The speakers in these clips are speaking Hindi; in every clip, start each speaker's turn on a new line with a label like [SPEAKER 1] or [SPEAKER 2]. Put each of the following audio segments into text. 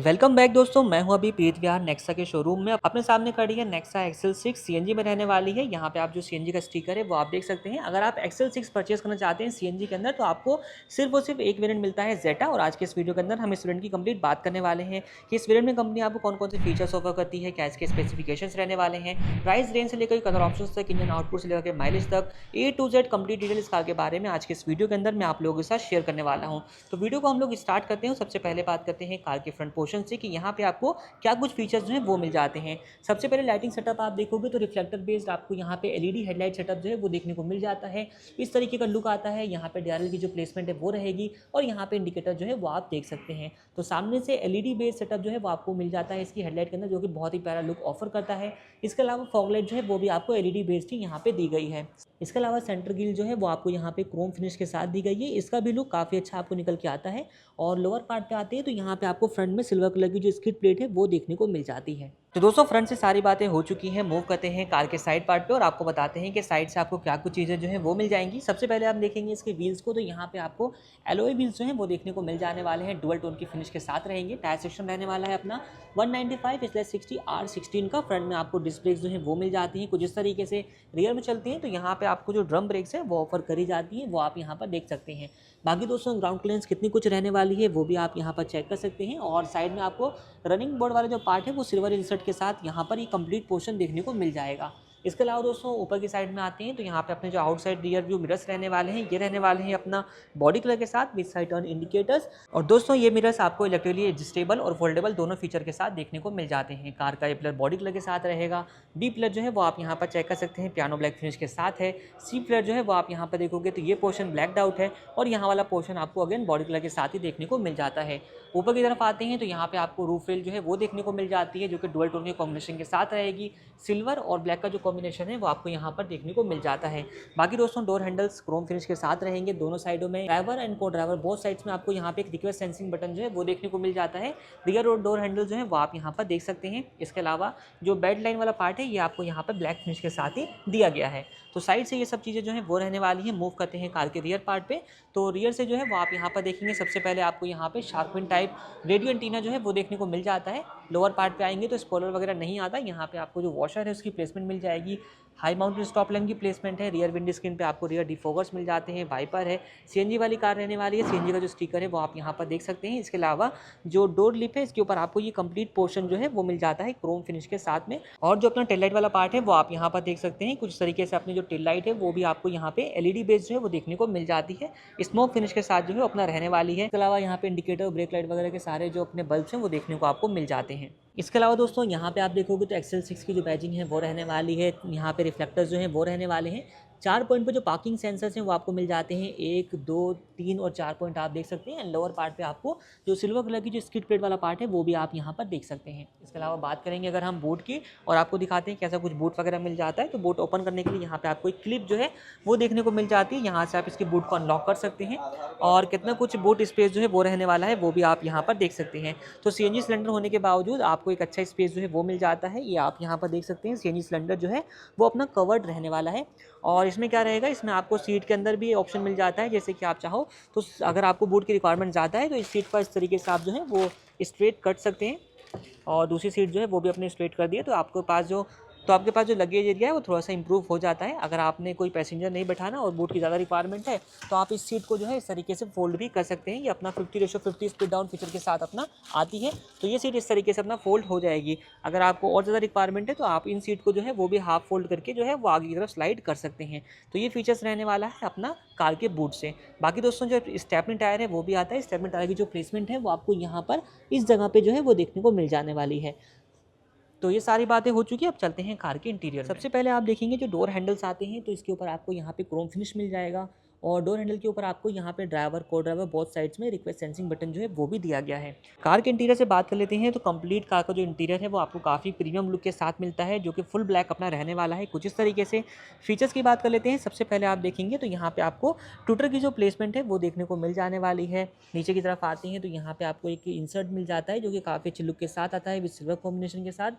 [SPEAKER 1] वेलकम बैक दोस्तों, मैं हूं अभी प्रीत विहार नेक्सा के शोरूम में। अपने सामने खड़ी है नेक्सा एक्सेल 6 सीएनजी में रहने वाली है। यहाँ पे आप जो सीएनजी का स्टिकर है वो आप देख सकते हैं। अगर आप एक्सेल 6 परचेस करना चाहते हैं सीएनजी के अंदर तो आपको सिर्फ और सिर्फ एक वेरिएंट मिलता है जेटा। और आज के इस वीडियो के अंदर हम इस वेरिएंट की कंप्लीट बात करने वाले हैं कि इस वेरिएंट में कंपनी आपको कौन कौन से फीचर्स ऑफर करती है, क्या इसके स्पेसिफिकेशंस रहने वाले हैं, प्राइस रेंज से लेकर कलर ऑप्शन तक, इंजन आउटपुट से लेकर माइलेज तक, ए टू जेड कंप्लीट डिटेल इस कार के बारे में आज के इस वीडियो के अंदर मैं आप लोगों के साथ शेयर करने वाला हूँ। तो वीडियो को हम लोग स्टार्ट करते हैं। सबसे पहले बात करते हैं कार के फ्रंट पोर्शन से कि यहाँ पे आपको क्या कुछ फीचर्स जो है वो मिल जाते हैं। सबसे पहले लाइटिंग सेटअप आप देखोगे तो रिफ्लेक्टर बेस्ड आपको यहाँ पे एलईडी हेडलाइट सेटअप जो है वो देखने को मिल जाता है। इस तरीके का लुक आता है। यहाँ पे डीआरएल की जो प्लेसमेंट है वो रहेगी और यहाँ पे इंडिकेटर जो है वो आप देख सकते हैं। तो सामने से एलईडी बेस्ड सेटअप जो है वो आपको मिल जाता है इसकी हेडलाइट के अंदर, जो कि बहुत ही प्यारा लुक ऑफर करता है। इसके अलावा फॉगलाइट जो है वो भी आपको एलईडी बेस्ड ही यहाँ पे दी गई है। इसके अलावा सेंटर ग्रिल जो है वो आपको यहाँ पे क्रोम फिनिश के साथ दी गई है। इसका भी लुक काफ़ी अच्छा आपको निकल के आता है। और लोअर पार्ट पे आते हैं तो यहाँ पे आपको फ्रंट में सिल्वर कलर की जो स्किड प्लेट है वो देखने को मिल जाती है। तो दोस्तों फ्रंट से सारी बातें हो चुकी हैं। मूव करते हैं कार के साइड पार्ट पे और आपको बताते हैं कि साइड से आपको क्या कुछ चीज़ें जो हैं वो मिल जाएंगी। सबसे पहले आप देखेंगे इसके व्हील्स को, तो यहाँ पे आपको एलॉय व्हील्स जो हैं वो देखने को मिल जाने वाले हैं। डुअल टोन की फिनिश के साथ रहेंगे। टायर सेक्शन रहने वाला है अपना 195/60 R16 का। फ्रंट में आपको डिस्क ब्रेक्स जो हैं वो मिल जाती हैं कुछ इस तरीके से। रियर में चलती हैं तो यहाँ पे आपको जो ड्रम ब्रेक्स है वो ऑफर करी जाती हैं, वो आप यहाँ पर देख सकते हैं। बाकी दोस्तों ग्राउंड क्लियरेंस कितनी कुछ रहने वाली है वो भी आप यहाँ पर चेक कर सकते हैं। और साइड में आपको रनिंग बोर्ड वाला जो पार्ट है वो सिल्वर इंसर्ट के साथ यहाँ पर ये कंप्लीट पोर्शन देखने को मिल जाएगा। इसके अलावा दोस्तों ऊपर की साइड में आते हैं तो यहाँ पे अपने जो आउटसाइड रियर व्यू मिरर्स रहने वाले हैं ये रहने वाले हैं अपना बॉडी कलर के साथ विद साइड टर्न इंडिकेटर्स। और दोस्तों ये मिरर्स आपको इलेक्ट्रिकली एडजस्टेबल और फोल्डेबल दोनों फीचर के साथ देखने को मिल जाते हैं। कार का ए पिलर बॉडी कलर के साथ रहेगा। बी पिलर जो है वो आप यहाँ पर चेक कर सकते हैं, पियानो ब्लैक फिनिश के साथ है। सी पिलर जो है वो आप यहाँ पर देखोगे तो ये पोर्शन ब्लैक आउट है और यहाँ वाला पोर्शन आपको अगेन बॉडी कलर के साथ ही देखने को मिल जाता है। ऊपर की तरफ आते हैं तो यहाँ पे आपको रूफ रेल जो है वो देखने को मिल जाती है, जो कि डुअल टोन के कॉम्बिनेशन के साथ रहेगी। सिल्वर और ब्लैक का जो कॉम्बिनेशन है वो आपको यहाँ पर देखने को मिल जाता है। बाकी दोस्तों डोर हैंडल्स क्रोम फिनिश के साथ रहेंगे दोनों साइडों में। ड्राइवर एंड को ड्राइवर बोथ साइड्स में आपको यहाँ पे एक रिक्वेस्ट सेंसिंग बटन जो है वो देखने को मिल जाता है। रियर और डोर हैंडल जो है वो आप यहाँ पर देख सकते हैं। इसके अलावा जो बेड लाइन वाला पार्ट है ये आपको यहाँ पर ब्लैक फिनिश के साथ ही दिया गया है। तो साइड से ये सब चीज़ें जो है वो रहने वाली हैं। मूव करते हैं कार के रियर पार्ट पे। तो रियर से जो है वो आप यहाँ पर देखेंगे सबसे पहले आपको यहाँ पे शार्पविंड टाइप रेडियो एंटीना जो है वो देखने को मिल जाता है। लोअर पार्ट पे आएंगे तो स्पॉइलर वगैरह नहीं आता। यहाँ पे आपको जो वॉशर है उसकी प्लेसमेंट मिल जाएगी। हाई माउंटेन स्टॉप लैम्प की प्लेसमेंट है। रियर विंड स्क्रीन पे आपको रियर डिफोगर्स मिल जाते हैं। वाइपर है। सीएनजी वाली कार रहने वाली है। सीएनजी का जो स्टिकर है वो आप यहाँ पर देख सकते हैं। इसके अलावा जो डोर लिप है इसके ऊपर आपको ये कंप्लीट पोर्शन जो है वो मिल जाता है क्रोम फिनिश के साथ में। और जो अपना टेल लाइट वाला पार्ट है वो आप यहाँ पर देख सकते हैं। कुछ तरीके से अपनी जो टेल लाइट है वो भी आपको यहाँ पे एलईडी बेस्ड जो है वो देखने को मिल जाती है। स्मोक फिनिश के साथ जो है अपना रहने वाली है। इसके अलावा यहाँ पे इंडिकेटर, ब्रेक लाइट वगैरह के सारे जो अपने बल्ब हैं वो देखने को आपको मिल जाते हैं। इसके अलावा दोस्तों यहाँ पे आप देखोगे तो एक्सेल 6 की जो बैजिंग है वो रहने वाली है। यहाँ पे रिफ्लेक्टर्स जो हैं वो रहने वाले हैं। 4 पॉइंट पे जो पार्किंग सेंसर्स हैं वो आपको मिल जाते हैं। 1, 2, 3 और 4 पॉइंट आप देख सकते हैं। लोअर पार्ट पे आपको जो सिल्वर कलर की जो स्किड प्लेट वाला पार्ट है वो भी आप यहाँ पर देख सकते हैं। इसके अलावा बात करेंगे अगर हम बूट की और आपको दिखाते हैं कैसा कुछ बूट वगैरह मिल जाता है। तो बूट ओपन करने के लिए यहाँ पे आपको एक क्लिप जो है वो देखने को मिल जाती है। यहाँ से आप इसके बूट को अनलॉक कर सकते हैं और कितना कुछ बूट स्पेस जो है वो रहने वाला है वो भी आप यहाँ पर देख सकते हैं। तो सीएनजी सिलेंडर होने के बावजूद आपको एक अच्छा स्पेस जो है वो मिल जाता है। ये आप यहाँ पर देख सकते हैं। सीएनजी सिलेंडर जो है वो अपना कवर्ड रहने वाला है। और इसमें क्या रहेगा, इसमें आपको सीट के अंदर भी ऑप्शन मिल जाता है, जैसे कि आप चाहो तो अगर आपको बूट की रिक्वायरमेंट ज़्यादा है तो इस सीट पर इस तरीके से आप जो है वो स्ट्रेट कट सकते हैं और दूसरी सीट जो है वो भी अपने स्ट्रेट कर दिए। तो आपके पास जो लगेज एरिया है वो थोड़ा सा इंप्रूव हो जाता है। अगर आपने कोई पैसेंजर नहीं बैठाना और बूट की ज़्यादा रिक्वायरमेंट है तो आप इस सीट को जो है इस तरीके से फोल्ड भी कर सकते हैं। ये अपना 50:50 स्प्लिट डाउन फीचर के साथ अपना आती है। तो ये सीट इस तरीके से अपना फोल्ड हो जाएगी। अगर आपको और ज़्यादा रिक्वायरमेंट है तो आप इन सीट को जो है वो भी हाफ फोल्ड करके जो है वो आगे की तरफ स्लाइड कर सकते हैं। तो ये फीचर्स रहने वाला है अपना कार के बूट से। बाकी दोस्तों जो स्टेपनी टायर है वो भी आता है। स्टेपनी टायर की जो प्लेसमेंट है वो आपको यहाँ पर इस जगह पे जो है वो देखने को मिल जाने वाली है। तो ये सारी बातें हो चुकी है। अब चलते हैं कार के इंटीरियर में। सबसे पहले आप देखेंगे जो डोर हैंडल्स आते हैं तो इसके ऊपर आपको यहाँ पे क्रोम फिनिश मिल जाएगा। और डोर हैंडल के ऊपर आपको यहाँ पे ड्राइवर, को ड्राइवर बोथ साइड्स में रिक्वेस्ट सेंसिंग बटन जो है वो भी दिया गया है। कार के इंटीरियर से बात कर लेते हैं तो कंप्लीट कार का जो इंटीरियर है वो आपको काफ़ी प्रीमियम लुक के साथ मिलता है, जो कि फुल ब्लैक अपना रहने वाला है कुछ इस तरीके से। फीचर्स की बात कर लेते हैं। सबसे पहले आप देखेंगे तो यहाँ पे आपको ट्विटर की जो प्लेसमेंट है वो देखने को मिल जाने वाली है। नीचे की तरफ आते हैं तो यहाँ पे आपको एक इंसर्ट मिल जाता है जो कि काफ़ी अच्छे लुक के साथ आता है विद सिल्वर कॉम्बिनेशन के साथ।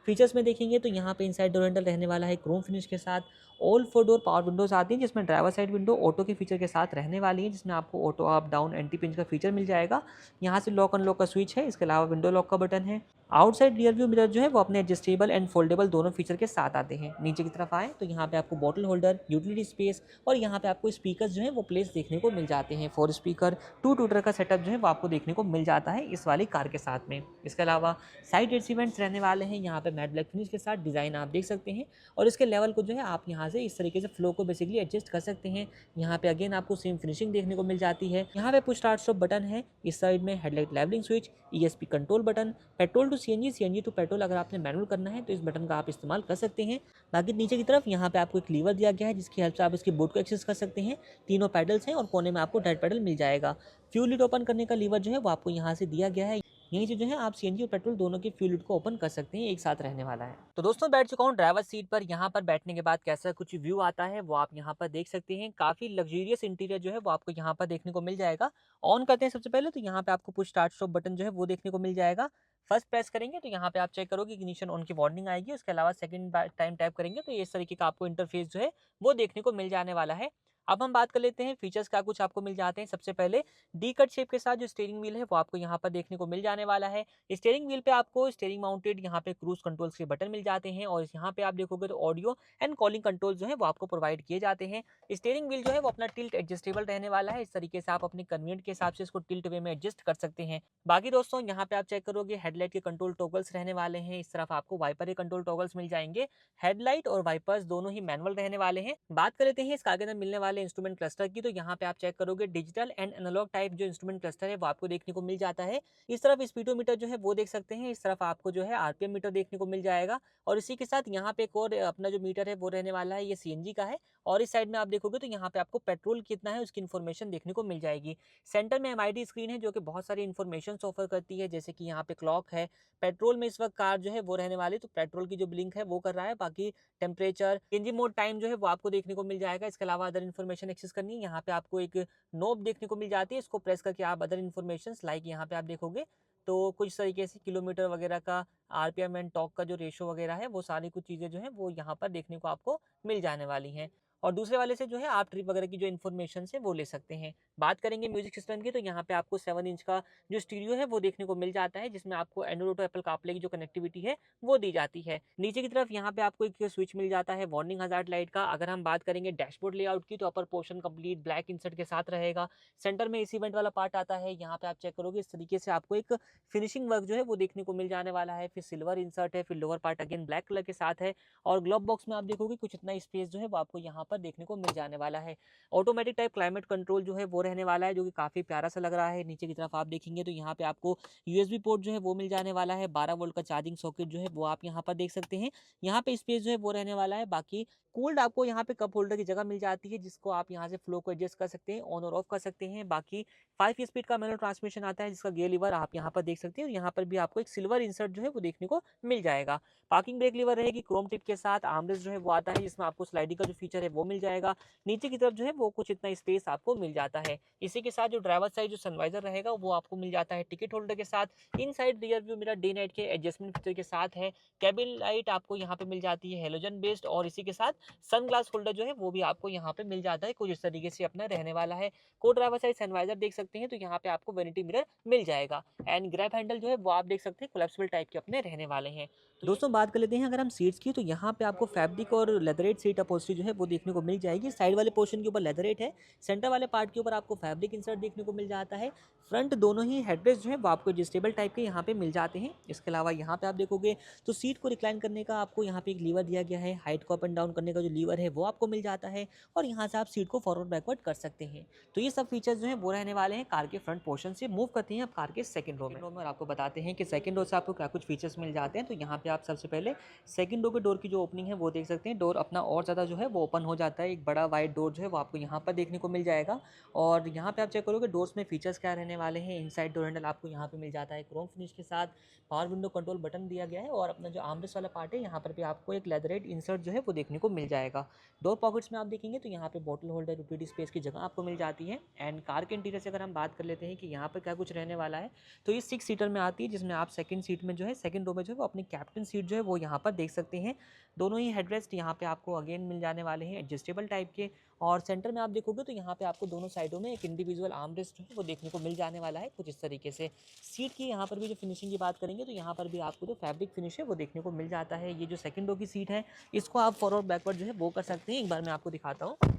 [SPEAKER 1] फीचर्स में देखेंगे तो यहाँ पे इनसाइड डोर हैंडल रहने वाला है क्रोम फिनिश के साथ। All four door power Windows आती हैं, जिसमें ड्राइवर साइड विंडो ऑटो के फीचर के साथ रहने वाली है, जिसमें आपको auto up down anti pinch का फीचर मिल जाएगा। यहाँ से लॉक अनलॉक का स्विच है, इसके अलावा विंडो लॉक का बटन है। आउटसाइड रियर व्यू मिरर जो है वो अपने एडजस्टेबल एंड फोल्डेबल दोनों फीचर के साथ आते हैं। नीचे की तरफ आए तो यहाँ पे आपको बॉटल होल्डर, यूटिलिटी स्पेस और यहाँ पे आपको स्पीकर्स जो है वो प्लेस देखने को मिल जाते हैं। 4 स्पीकर 2 टूटर का सेटअप जो है वो आपको देखने को मिल जाता है इस वाली कार के साथ में। इसके अलावा साइड एडजस्टमेंट्स रहने वाले हैं, यहाँ पे मैट ब्लैक फिनिश के साथ डिज़ाइन आप देख सकते हैं और इसके लेवल को जो है आप यहाँ से इस तरीके से फ्लो को बेसिकली एडजस्ट कर सकते हैं। यहाँ पे अगेन आपको सेम फिनिशिंग देखने को मिल जाती है। यहाँ पे पुश स्टार्ट स्टॉप बटन है, इस साइड में headlight levelling switch, ESP control button, petrol to CNG, CNG to petrol अगर आपने मैनुअल करना है तो इस बटन का आप इस्तेमाल कर सकते हैं। बाकी नीचे की तरफ यहाँ पे आपको एक लीवर दिया गया है, जिसकी हेल्प से आप इसकी बोर्ड को एक्सेस कर सकते हैं। तीनों पैडल्स हैं और कोने में आपको डेड पैडल मिल जाएगा। फ्यूल लिड ओपन करने का लीवर जो है वो आपको यहाँ से दिया गया है। यहीं से जो है आप CNG और पेट्रोल दोनों के फ्यूल लिड को ओपन कर सकते हैं, एक साथ रहने वाला है। तो दोस्तों बैठ चुका हूँ ड्राइवर सीट पर। यहाँ पर बैठने के बाद कैसा कुछ व्यू आता है वो आप यहाँ पर देख सकते हैं। काफी लग्जरियस इंटीरियर जो है वो आपको यहाँ पर देखने को मिल जाएगा। ऑन करते हैं सबसे पहले तो यहाँ पे आपको पुश स्टार्ट स्टॉप बटन जो है वो देखने को मिल जाएगा। फर्स्ट प्रेस करेंगे तो यहाँ पे आप चेक करोगे इग्निशन ऑन की वार्निंग आएगी। उसके अलावा सेकंड टाइम टैप करेंगे तो इस तरीके का आपको इंटरफेस जो है वो देखने को मिल जाने वाला है। अब हम बात कर लेते हैं फीचर्स क्या कुछ आपको मिल जाते हैं। सबसे पहले डी कट शेप के साथ जो स्टीयरिंग व्हील है वो आपको यहाँ पर देखने को मिल जाने वाला है। स्टीयरिंग व्हील पे आपको स्टीयरिंग माउंटेड यहाँ पे क्रूज कंट्रोल्स के बटन मिल जाते हैं और यहाँ पे आप देखोगे तो ऑडियो एंड कॉलिंग कंट्रोल जो है वो आपको प्रोवाइड किए जाते हैं। स्टीयरिंग व्हील जो है वो अपना टिल्ट एडजस्टेबल रहने वाला है। इस तरीके से आप अपने कन्वीनियंट के हिसाब से इसको टिल्ट वे में एडजस्ट कर सकते हैं। बाकी दोस्तों यहाँ पे आप चेक करोगे हेडलाइट के कंट्रोल टॉगल्स रहने वाले हैं। इस तरफ आपको वाइपर के कंट्रोल टॉगल्स मिल जाएंगे। हेडलाइट और वाइपर्स दोनों ही मैनुअल रहने वाले हैं। बात कर लेते हैं इस कार के अंदर मिलने वाले इंस्ट्रूमेंट क्लस्टर की, तो यहाँ पे आप चेक करोगे डिजिटल एंड एनालॉग टाइप जो इंस्ट्रूमेंट क्लस्टर है वो आपको देखने को मिल जाता है। इस तरफ स्पीडोमीटर जो है वो देख सकते हैं, इस तरफ आपको जो है RPM मीटर देखने को मिल जाएगा और इसी के साथ यहाँ पे एक और अपना जो मीटर है वो रहने वाला है, ये CNG का है। और इस साइड में आप देखोगे तो यहाँ पे आपको पेट्रोल कितना है उसकी इन्फॉर्मेशन देखने को मिल जाएगी। सेंटर में MID स्क्रीन है जो कि बहुत सारी इन्फॉर्मेशन ऑफर करती है, जैसे कि यहाँ पे क्लॉक है। पेट्रोल में इस वक्त कार जो है वो रहने वाली, तो पेट्रोल की जो ब्लिंक है वो कर रहा है। बाकी टेम्परेचर, इंजन मोड टाइम जो है वो आपको देखने को मिल जाएगा। इसके अलावा अदर इन्फॉर्मेशन एक्सेस करनी है, यहाँ पे आपको एक नोब देखने को मिल जाती है। इसको प्रेस करके आप अदर इन्फॉर्मेशन लाइक यहाँ पे आप देखोगे तो कुछ तरीके से किलोमीटर वगैरह का, RPM एंड टॉर्क का जो रेशो वगैरह है वो सारी कुछ चीज़ें जो है वो यहाँ पर देखने को आपको मिल जाने वाली हैं। और दूसरे वाले से जो है आप ट्रिप वगैरह की जो इन्फॉर्मेशन है वो ले सकते हैं। बात करेंगे म्यूजिक सिस्टम की, तो यहाँ पे आपको 7 इंच का जो स्टीरियो है वो देखने को मिल जाता है, जिसमें आपको एंड्रॉइड ऑटो एप्पल कारप्ले की जो कनेक्टिविटी है वो दी जाती है। नीचे की तरफ यहाँ पे आपको एक स्विच मिल जाता है वार्निंग हजार्ड लाइट का। अगर हम बात करेंगे डैशबोर्ड लेआउट की, तो upper portion complete black insert के साथ रहेगा। सेंटर में AC वेंट वाला पार्ट आता है। यहाँ पे आप चेक करोगे इस तरीके से आपको एक फिनिशिंग वर्क जो है वो देखने को मिल जाने वाला है। फिर सिल्वर इंसर्ट है, फिर lower part again black colour के साथ है और ग्लोव बॉक्स में आप देखोगे कुछ इतना स्पेस जो है वो आपको यहाँ पर देखने को मिल जाने वाला है। ऑटोमेटिक टाइप क्लाइमेट कंट्रोल जो है वो रहने वाला है, जो कि काफी प्यारा सा लग रहा है। नीचे की तरफ आप देखेंगे तो यहाँ पे आपको USB पोर्ट जो है वो मिल जाने वाला है। 12 वोल्ट का चार्जिंग सॉकेट जो है वो आप यहाँ पर देख सकते हैं। यहाँ पे स्पेस जो है वो रहने वाला है। बाकी कूल्ड आपको यहाँ पे कप होल्डर की जगह मिल जाती है, जिसको आप यहाँ से फ्लो को एडजस्ट कर सकते हैं, ऑन और ऑफ कर सकते हैं। बाकी 5 स्पीड का मैनुअल ट्रांसमिशन आता है, जिसका गियर लीवर आप यहाँ पर देख सकते हैं और यहाँ पर भी आपको एक सिल्वर इंसर्ट जो है वो देखने को मिल जाएगा। पार्किंग ब्रेक लीवर रहेगी क्रोम टिप के साथ। आर्मरेस्ट जो है वो आता है, जिसमें आपको स्लाइडिंग का जो फीचर है वो मिल जाएगा। नीचे की तरफ जो है वो कुछ इतना स्पेस आपको मिल जाता है। इसी के साथ जो ड्राइवर साइड जो सनवाइजर रहेगा वो आपको मिल जाता है टिकट होल्डर के साथ। Inside rear view mirror day night के एडजस्टमेंट फीचर के साथ है। कैबिन लाइट आपको यहाँ पे मिल जाती है हेलोजन बेस्ड, और इसी के साथ सन ग्लास होल्डर जो है वो भी आपको यहाँ पे मिल जाता है, कुछ इस तरीके से अपना रहने वाला है। को ड्राइवर साइड सनवाइजर देख सकते हैं, तो यहाँ पे आपको वैनिटी मिरर मिल जाएगा। एंड ग्रैब हैंडल जो है वो आप देख सकते हैं कोलैप्सिबल टाइप के अपने रहने वाले हैं। तो दोस्तों बात कर लेते हैं अगर हम सीट्स की, तो यहाँ पे आपको फैब्रिक और लेदरेट सीट अपहोल्स्ट्री जो है वो देखने को मिल जाएगी। साइड वाले पोर्शन के ऊपर लेदरेट है, सेंटर वाले पार्ट के ऊपर आपको फैब्रिक इंसर्ट देखने को मिल जाता है। फ्रंट दोनों ही हेडरेस्ट जो है वो आपको एडजस्टेबल टाइप के यहाँ पे मिल जाते हैं। इसके अलावा यहाँ पे आप देखोगे तो सीट को रिक्लाइन करने का आपको यहाँ पे एक लीवर दिया गया है। हाइट को अप एंड डाउन करने का जो लीवर है वो आपको मिल जाता है और यहाँ से आप सीट को फॉरवर्ड बैकवर्ड कर सकते हैं। तो ये सब फीचर्स जो है वो रहने वाले हैं कार के फ्रंट पोर्शन से। मूव करते हैं अब कार के सेकंड रो में और आपको बताते हैं कि सेकंड रो से आपको क्या कुछ फीचर्स मिल जाते हैं। तो यहाँ पे आप सबसे पहले सेकंड रो के डोर की जो ओपनिंग है वो देख सकते हैं। डोर अपना और ज़्यादा जो है वो ओपन हो जाता है। एक बड़ा वाइड डोर जो है वो आपको यहाँ पर देखने को मिल जाएगा। और और यहाँ पे आप चेक करोगे डोर्स में फीचर्स क्या रहने वाले हैं। इनसाइड डोर हैंडल आपको यहाँ पे मिल जाता है क्रोम फिनिश के साथ, पावर विंडो कंट्रोल बटन दिया गया है और अपना जो आर्मरेस्ट वाला पार्ट है यहाँ पर भी आपको एक लेदरेट इंसर्ट जो है वो देखने को मिल जाएगा। डोर पॉकेट्स में आप देखेंगे तो यहाँ पे बॉटल होल्डर, यूटिलिटी स्पेस की जगह आपको मिल जाती है। एंड कार के इंटीरियर से अगर हम बात कर लेते हैं कि यहाँ पर क्या कुछ रहने वाला है, तो ये 6 सीटर में आती है, जिसमें आप सेकंड सीट में जो है, सेकंड रो में जो है वो अपनी कैप्टन सीट जो है वो यहाँ पर देख सकते हैं। दोनों ही हेडरेस्ट यहाँ पे आपको अगेन मिल जाने वाले हैं एडजस्टेबल टाइप के। और सेंटर में आप देखोगे तो यहाँ पे आपको दोनों साइडों में एक इंडिविजुअल आर्मरेस्ट जो है वो देखने को मिल जाने वाला है कुछ इस तरीके से। सीट की यहाँ पर भी जो फिनिशिंग की बात करेंगे तो यहाँ पर भी आपको जो फैब्रिक फिनिश है वो देखने को मिल जाता है। ये जो सेकंड रो की सीट है इसको आप फॉरवर्ड बैकवर्ड जो है वो कर सकते हैं। एक बार मैं आपको दिखाता हूँ।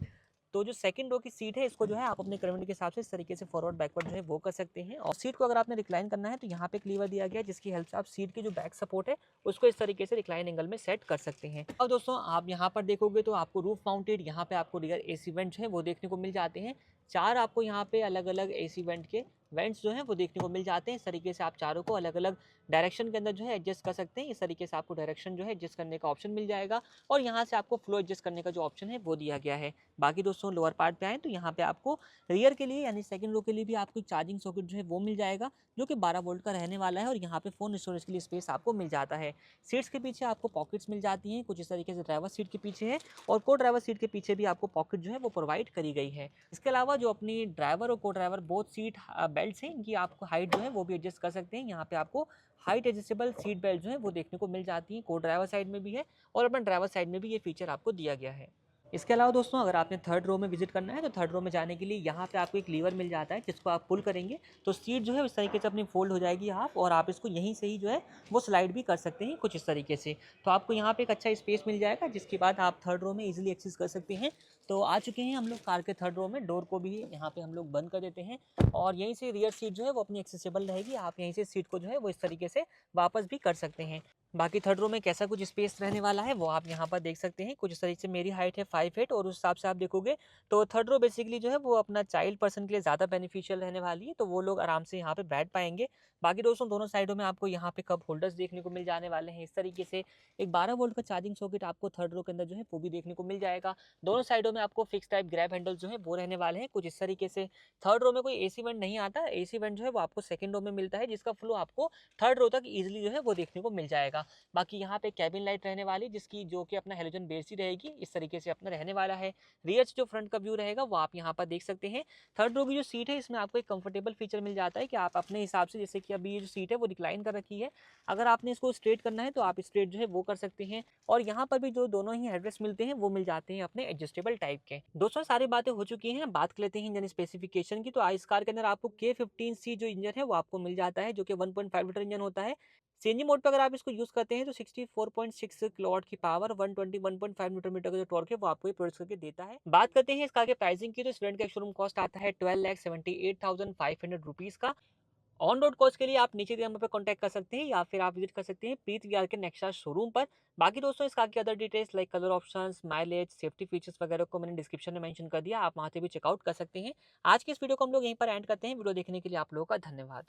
[SPEAKER 1] तो जो सेकंड रो की सीट है इसको जो है आप अपने कन्वीनियंस के हिसाब से इस तरीके से फॉरवर्ड बैकवर्ड जो है वो कर सकते हैं। और सीट को अगर आपने रिक्लाइन करना है तो यहाँ पे एक लीवर दिया गया है जिसकी हेल्प से आप सीट की जो बैक सपोर्ट है उसको इस तरीके से रिक्लाइन एंगल में सेट कर सकते हैं। अब दोस्तों आप यहाँ पर देखोगे तो आपको रूफ माउंटेड यहाँ पे आपको रियर एसी वेंट है वो देखने को मिल जाते हैं। 4 आपको यहाँ पे अलग अलग एसी वेंट के वेंट्स जो हैं वो देखने को मिल जाते हैं। इस तरीके से आप चारों को अलग अलग डायरेक्शन के अंदर जो है एडजस्ट कर सकते हैं। इस तरीके से आपको डायरेक्शन जो है एडजस्ट करने का ऑप्शन मिल जाएगा और यहाँ से आपको फ्लो एडजस्ट करने का जो ऑप्शन है वो दिया गया है। बाकी दोस्तों लोअर पार्ट पे आए तो यहाँ पे आपको रियर के लिए यानी सेकंड रो के लिए भी आपको एक चार्जिंग सॉकेट जो है वो मिल जाएगा जो कि 12 वोल्ट का रहने वाला है और यहाँ पे फ़ोन स्टोरेज के लिए स्पेस आपको मिल जाता है। सीट्स के पीछे आपको पॉकेट्स मिल जाती हैं कुछ इस तरीके से ड्राइवर सीट के पीछे है और को ड्राइवर सीट के पीछे भी आपको पॉकेट जो है वो प्रोवाइड करी गई है। इसके अलावा जो अपनी ड्राइवर और को ड्राइवर बोथ सीट बेल्ट हैं इनकी आपको हाइट जो है वो भी एडजस्ट कर सकते हैं। यहाँ पे आपको हाइट एडजस्टेबल सीट बेल्ट जो है वो देखने को मिल जाती है। को ड्राइवर साइड में भी है और अपना ड्राइवर साइड में भी ये फीचर आपको दिया गया है। इसके अलावा दोस्तों अगर आपने थर्ड रो में विजिट करना है तो थर्ड रो में जाने के लिए यहाँ पे आपको एक लीवर मिल जाता है जिसको आप पुल करेंगे तो सीट जो है इस तरीके से अपनी फोल्ड हो जाएगी हाफ और आप इसको यहीं से ही जो है वो स्लाइड भी कर सकते हैं कुछ इस तरीके से। तो आपको यहाँ पे एक अच्छा स्पेस मिल जाएगा जिसके बाद आप थर्ड रो में इजीली एक्सेस कर सकते हैं। तो आ चुके हैं हम लोग कार के थर्ड रो में। डोर को भी यहाँ पे हम लोग बंद कर देते हैं और यहीं से रियर सीट जो है वो अपनी एक्सेसिबल रहेगी। आप यहीं से सीट को जो है वो इस तरीके से वापस भी कर सकते हैं। बाकी थर्ड रो में कैसा कुछ स्पेस रहने वाला है वो आप यहाँ पर देख सकते हैं। कुछ इस तरीके से मेरी हाइट है 5 फीट और उस हिसाब से आप देखोगे तो थर्ड रो बेसिकली जो है वो अपना चाइल्ड पर्सन के लिए ज़्यादा बेनिफिशियल रहने वाली है तो वो लोग आराम से यहाँ पे बैठ पाएंगे। बाकी दोस्तों दोनों साइडों में आपको यहाँ पे कप होल्डर्स देखने को मिल जाने वाले हैं इस तरीके से। एक 12 वोल्ट का चार्जिंग सॉकेट आपको थर्ड रो के अंदर जो है वो भी देखने को मिल जाएगा। दोनों साइडों में आपको फिक्स टाइप ग्रैब हैंडल जो है वो रहने वाले हैं कुछ इस तरीके से। थर्ड रो में कोई एसी वेंट नहीं आता, एसी वेंट जो है वो आपको सेकंड रो में मिलता है जिसका फ्लो आपको थर्ड रो तक ईजिली जो है वो देखने को मिल जाएगा। बाकी यहाँ पे कैबिन लाइट रहने वाली जिसकी जो कि अपना हेलोजन बेस ही रहेगी इस तरीके से अपना रहने वाला है। रियर जो फ्रंट का व्यू रहेगा वो आप यहाँ पर देख सकते हैं। थर्ड रो की जो सीट है इसमें आपको एक कंफर्टेबल फीचर मिल जाता है कि आप अपने हिसाब से, जैसे कि अभी ये जो सीट है वो रिक्लाइन कर रखी है, अगर आपने इसको स्ट्रेट करना है तो आप स्ट्रेट जो है वो कर सकते हैं। और यहाँ पर भी जो दोनों ही हेडरेस्ट मिलते हैं वो मिल जाते हैं अपने एडजस्टेबल टाइप के। दोस्तों सारी बातें हो चुकी हैं, बात कर लेते हैं इंजन स्पेसिफिकेशन की। तो इस कार के अंदर आपको K15C जो इंजन है वो आपको मिल जाता है जो कि 1.5 लीटर इंजन होता है। सीएनजी मोड पे अगर आप इसको यूज करते हैं तो 64.6 किलोवाट की पावर 121.5 न्यूटन मीटर का जो टॉर्क है वो आपको ये प्रोड्यूस करके देता है। बात करते हैं इस कार के प्राइसिंग की तो इस वेरिएंट का शोरूम कॉस्ट आता है 12,78,500 रुपीज का। ऑन रोड कॉस्ट के लिए आप नीचे दिए नंबर पर कॉन्टैक्ट कर सकते हैं या फिर आप विजिट कर सकते हैं प्रीत वीआर के नेक्सा शोरूम पर। बाकी दोस्तों इस कार की other details like colour options, mileage, safety features वगैरह को मैंने डिस्क्रिप्शन में मेंशन कर दिया, आप वहां से भी चेकआउट कर सकते हैं। आज की इस वीडियो को हम लोग यहीं पर एंड करते हैं। वीडियो देखने के लिए आप लोगों का धन्यवाद।